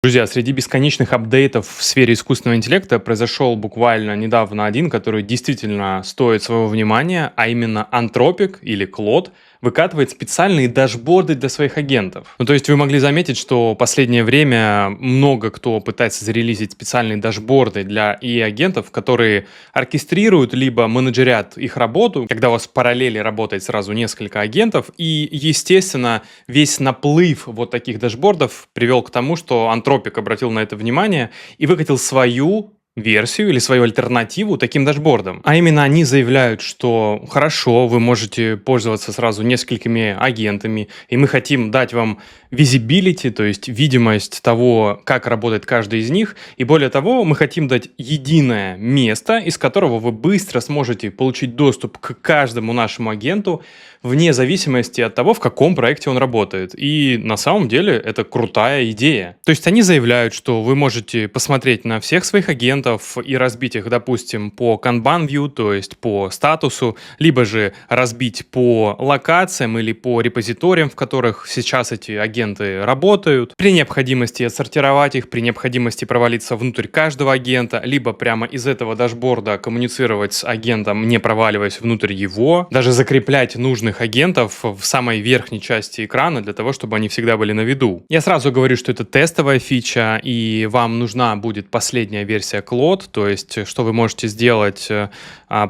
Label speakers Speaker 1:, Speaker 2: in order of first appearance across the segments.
Speaker 1: Друзья, среди бесконечных апдейтов в сфере искусственного интеллекта произошел буквально недавно один, который действительно стоит своего внимания, а именно Anthropic или Claude выкатывает специальные дашборды для своих агентов. Ну, то есть вы могли заметить, что в последнее время много кто пытается зарелизить специальные дашборды для AI-агентов, которые оркестрируют либо менеджерят их работу, когда у вас в параллели работает сразу несколько агентов, и, естественно, весь наплыв вот таких дашбордов привел к тому, что Anthropic обратил на это внимание и выкатил свою версию или свою альтернативу таким дашбордам. А именно они заявляют, что хорошо, вы можете пользоваться сразу несколькими агентами, и мы хотим дать вам visibility, то есть видимость того, как работает каждый из них, и более того, мы хотим дать единое место, из которого вы быстро сможете получить доступ к каждому нашему агенту, вне зависимости от того, в каком проекте он работает. И на самом деле это крутая идея. То есть они заявляют, что вы можете посмотреть на всех своих агентов и разбить их, допустим, по Kanban view, то есть по статусу, либо же разбить по локациям или по репозиториям, в которых сейчас эти агенты работают. При необходимости отсортировать их, при необходимости провалиться внутрь каждого агента, либо прямо из этого дашборда коммуницировать с агентом, не проваливаясь внутрь его, даже закреплять нужных агентов в самой верхней части экрана для того, чтобы они всегда были на виду. Я сразу говорю, что это тестовая фича, и вам нужна будет последняя версия Claude, то есть что вы можете сделать,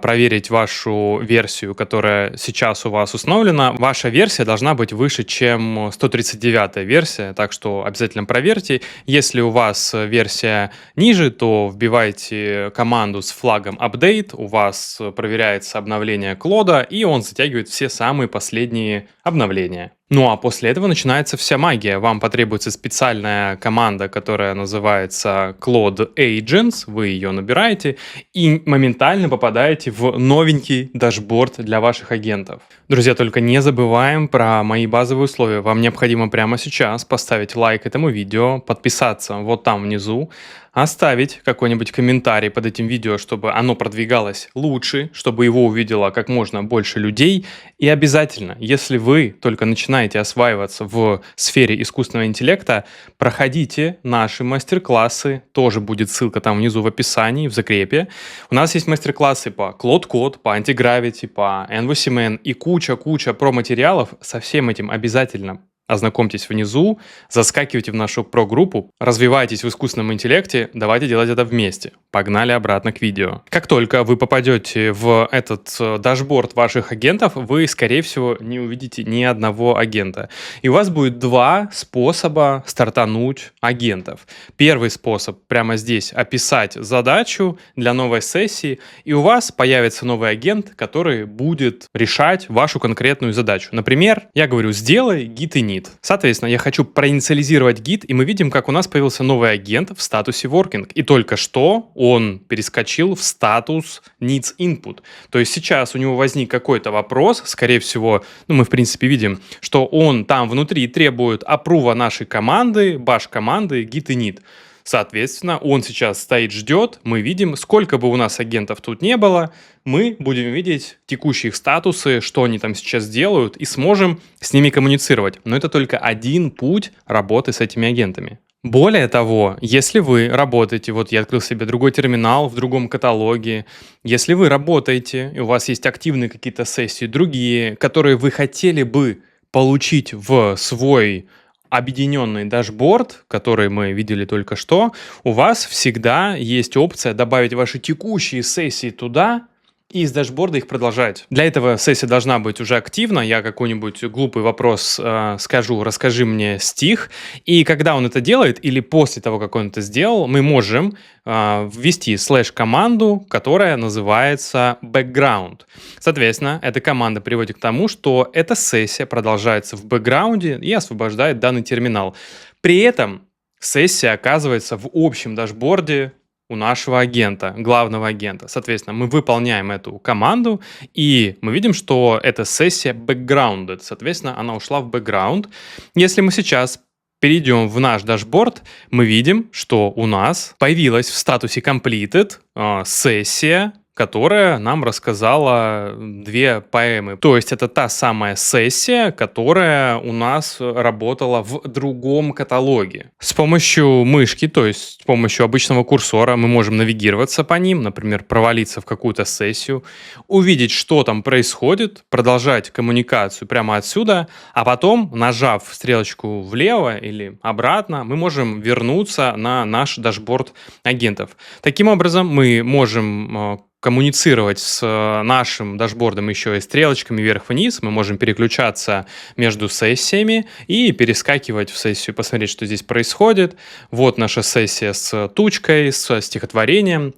Speaker 1: проверить вашу версию, которая сейчас у вас установлена. Ваша версия должна быть выше, чем 139-я версия, так что обязательно проверьте. Если у вас версия ниже, то вбивайте команду с флагом update, у вас проверяется обновление Claude, и он затягивает все самые последние обновления. Ну а после этого начинается вся магия. Вам потребуется специальная команда, которая называется Claude Agents. Вы ее набираете и моментально попадаете в новенький дашборд для ваших агентов. Друзья, только не забываем про мои базовые условия. Вам необходимо прямо сейчас поставить лайк этому видео, подписаться вот там внизу, оставить какой-нибудь комментарий под этим видео, чтобы оно продвигалось лучше, чтобы его увидело как можно больше людей. И обязательно, если вы только начинаете осваиваться в сфере искусственного интеллекта, проходите наши мастер-классы, тоже будет ссылка там внизу в описании, в закрепе. У нас есть мастер-классы по Claude Code, по Antigravity, по N8N и куча про материалов. Со всем этим обязательно ознакомьтесь внизу, заскакивайте в нашу про-группу, развивайтесь в искусственном интеллекте, давайте делать это вместе. Погнали обратно к видео. Как только вы попадете в этот дашборд ваших агентов, вы, скорее всего, не увидите ни одного агента. И у вас будет два способа стартануть агентов. Первый способ прямо здесь описать задачу для новой сессии, и у вас появится новый агент, который будет решать вашу конкретную задачу. Например, я говорю, сделай git init. Соответственно, я хочу проинициализировать git, и мы видим, как у нас появился новый агент в статусе working. И только что он перескочил в статус needs input. То есть сейчас у него возник какой-то вопрос, скорее всего, мы в принципе видим, что он там внутри требует апрува нашей команды, bash-команды git init. Соответственно, он сейчас стоит, ждет, мы видим, сколько бы у нас агентов тут не было, мы будем видеть текущие их статусы, что они там сейчас делают, и сможем с ними коммуницировать. Но это только один путь работы с этими агентами. Более того, если вы работаете, вот я открыл себе другой терминал в другом каталоге, если вы работаете, и у вас есть активные какие-то сессии другие, которые вы хотели бы получить в свой объединенный дашборд, который мы видели только что, у вас всегда есть опция добавить ваши текущие сессии туда и из дашборда их продолжать. Для этого сессия должна быть уже активна. Я какой-нибудь глупый вопрос скажу, расскажи мне стих. И когда он это делает, или после того, как он это сделал, мы можем ввести слэш-команду, которая называется background. Соответственно, эта команда приводит к тому, что эта сессия продолжается в бэкграунде и освобождает данный терминал. При этом сессия оказывается в общем дашборде у нашего агента, главного агента. Соответственно, мы выполняем эту команду, и мы видим, что эта сессия backgrounded. Соответственно, она ушла в бэкграунд. Если мы сейчас перейдем в наш дашборд, мы видим, что у нас появилась в статусе completed сессия, которая нам рассказала 2 поэмы. То есть это та самая сессия, которая у нас работала в другом каталоге. С помощью мышки, то есть с помощью обычного курсора мы можем навигироваться по ним, например, провалиться в какую-то сессию, увидеть, что там происходит, продолжать коммуникацию прямо отсюда, а потом, нажав стрелочку влево или обратно, мы можем вернуться на наш дашборд агентов. Таким образом, мы можем коммуницировать с нашим дашбордом еще и стрелочками вверх-вниз. Мы можем переключаться между сессиями и перескакивать в сессию, посмотреть, что здесь происходит. Вот наша сессия с тучкой, с стихотворением.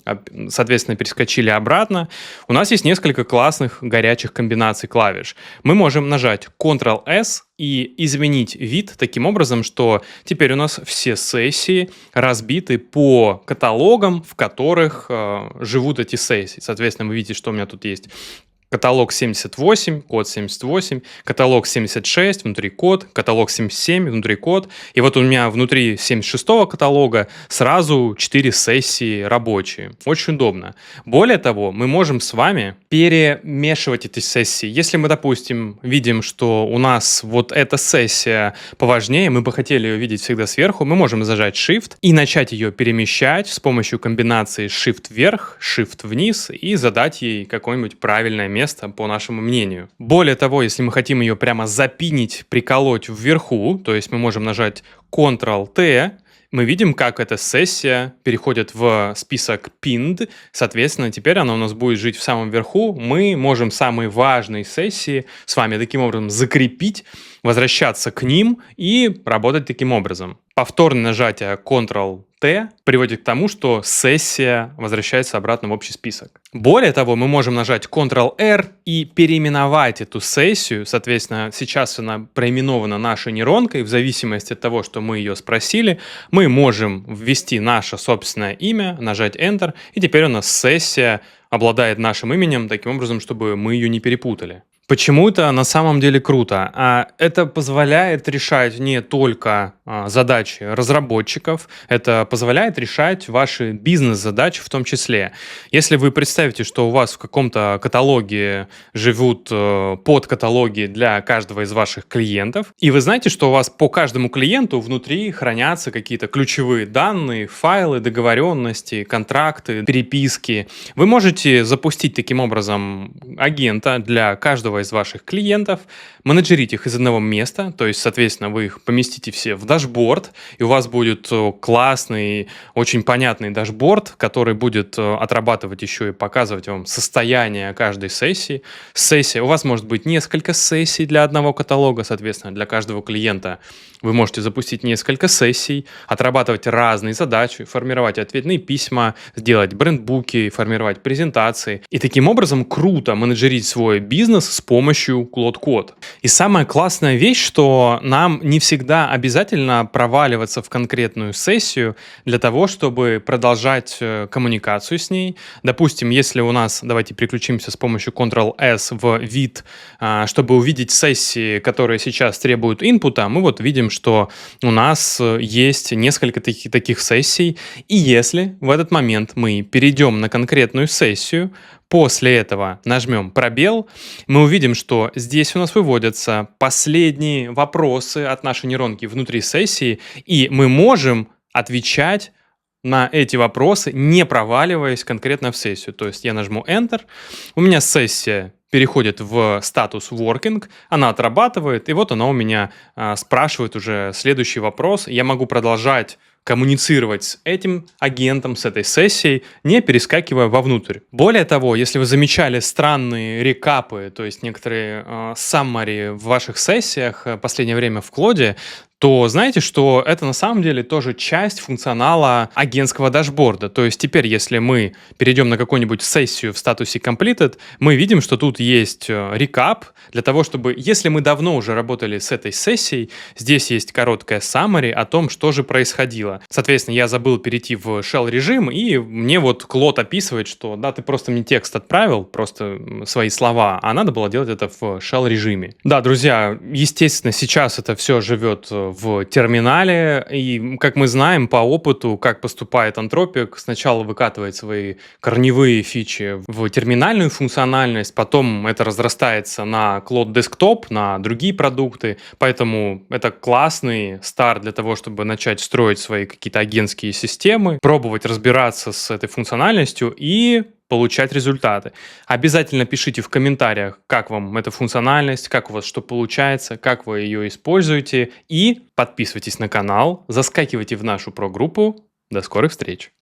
Speaker 1: Соответственно, перескочили обратно. У нас есть несколько классных горячих комбинаций клавиш. Мы можем нажать Ctrl-S и изменить вид таким образом, что теперь у нас все сессии разбиты по каталогам, в которых живут эти сессии. Соответственно, вы видите, что у меня тут есть каталог 78, код 78, каталог 76, внутри код, каталог 77, внутри код. И вот у меня внутри 76-го каталога сразу 4 сессии рабочие. Очень удобно. Более того, мы можем с вами перемешивать эти сессии. Если мы, допустим, видим, что у нас вот эта сессия поважнее, мы бы хотели ее видеть всегда сверху, мы можем зажать Shift и начать ее перемещать с помощью комбинации Shift вверх, Shift вниз и задать ей какое-нибудь правильное место, по нашему мнению. Более того, если мы хотим ее прямо запинить, приколоть вверху, то есть мы можем нажать Ctrl-T, мы видим, как эта сессия переходит в список pinned. Соответственно, теперь она у нас будет жить в самом верху. Мы можем самые важные сессии с вами таким образом закрепить, возвращаться к ним и работать таким образом. Повторное нажатие Ctrl-T приводит к тому, что сессия возвращается обратно в общий список. Более того, мы можем нажать Ctrl-R и переименовать эту сессию. Соответственно, сейчас она проименована нашей нейронкой. В зависимости от того, что мы ее спросили, мы можем ввести наше собственное имя, нажать Enter, и теперь у нас сессия обладает нашим именем таким образом, чтобы мы ее не перепутали. Почему это на самом деле круто? Это позволяет решать не только задачи разработчиков, это позволяет решать ваши бизнес-задачи в том числе. Если вы представите, что у вас в каком-то каталоге живут подкаталоги для каждого из ваших клиентов, и вы знаете, что у вас по каждому клиенту внутри хранятся какие-то ключевые данные, файлы, договоренности, контракты, переписки, вы можете запустить таким образом агента для каждого из ваших клиентов, менеджерить их из одного места, то есть, соответственно, вы их поместите все в дашборд, и у вас будет классный, очень понятный дашборд, который будет отрабатывать еще и показывать вам состояние каждой сессии. У вас может быть несколько сессий для одного каталога, соответственно, для каждого клиента вы можете запустить несколько сессий, отрабатывать разные задачи, формировать ответные письма, сделать брендбуки, формировать презентации. И таким образом круто менеджерить свой бизнес с помощью Claude Code. И самая классная вещь, что нам не всегда обязательно проваливаться в конкретную сессию для того, чтобы продолжать коммуникацию с ней. Допустим, если у нас, давайте переключимся с помощью Ctrl-S в вид, чтобы увидеть сессии, которые сейчас требуют инпута, мы вот видим, что у нас есть несколько таких сессий, и если в этот момент мы перейдем на конкретную сессию, после этого нажмем пробел, мы увидим, что здесь у нас выводятся последние вопросы от нашей нейронки внутри сессии, и мы можем отвечать на эти вопросы, не проваливаясь конкретно в сессию. То есть я нажму Enter, у меня сессия переходит в статус working, она отрабатывает, и вот она у меня спрашивает уже следующий вопрос. Я могу продолжать коммуницировать с этим агентом, с этой сессией, не перескакивая вовнутрь. Более того, если вы замечали странные рекапы, то есть некоторые summary в ваших сессиях в последнее время в Claude, то знаете, что это на самом деле тоже часть функционала агентского дашборда. То есть теперь, если мы перейдем на какую-нибудь сессию в статусе completed, мы видим, что тут есть рекап для того, чтобы, если мы давно уже работали с этой сессией, здесь есть короткая summary о том, что же происходило. Соответственно, я забыл перейти в shell режим, и мне вот Claude описывает, что да, ты просто мне текст отправил, просто свои слова, а надо было делать это в shell режиме. Да, друзья, естественно, сейчас это все живет в терминале. И, как мы знаем по опыту, как поступает Anthropic, сначала выкатывает свои корневые фичи в терминальную функциональность, потом это разрастается на Cloud Desktop, на другие продукты. Поэтому это классный старт для того, чтобы начать строить свои какие-то агентские системы, пробовать разбираться с этой функциональностью и получать результаты. Обязательно пишите в комментариях, как вам эта функциональность, как у вас что получается, как вы ее используете. И подписывайтесь на канал, заскакивайте в нашу про-группу. До скорых встреч!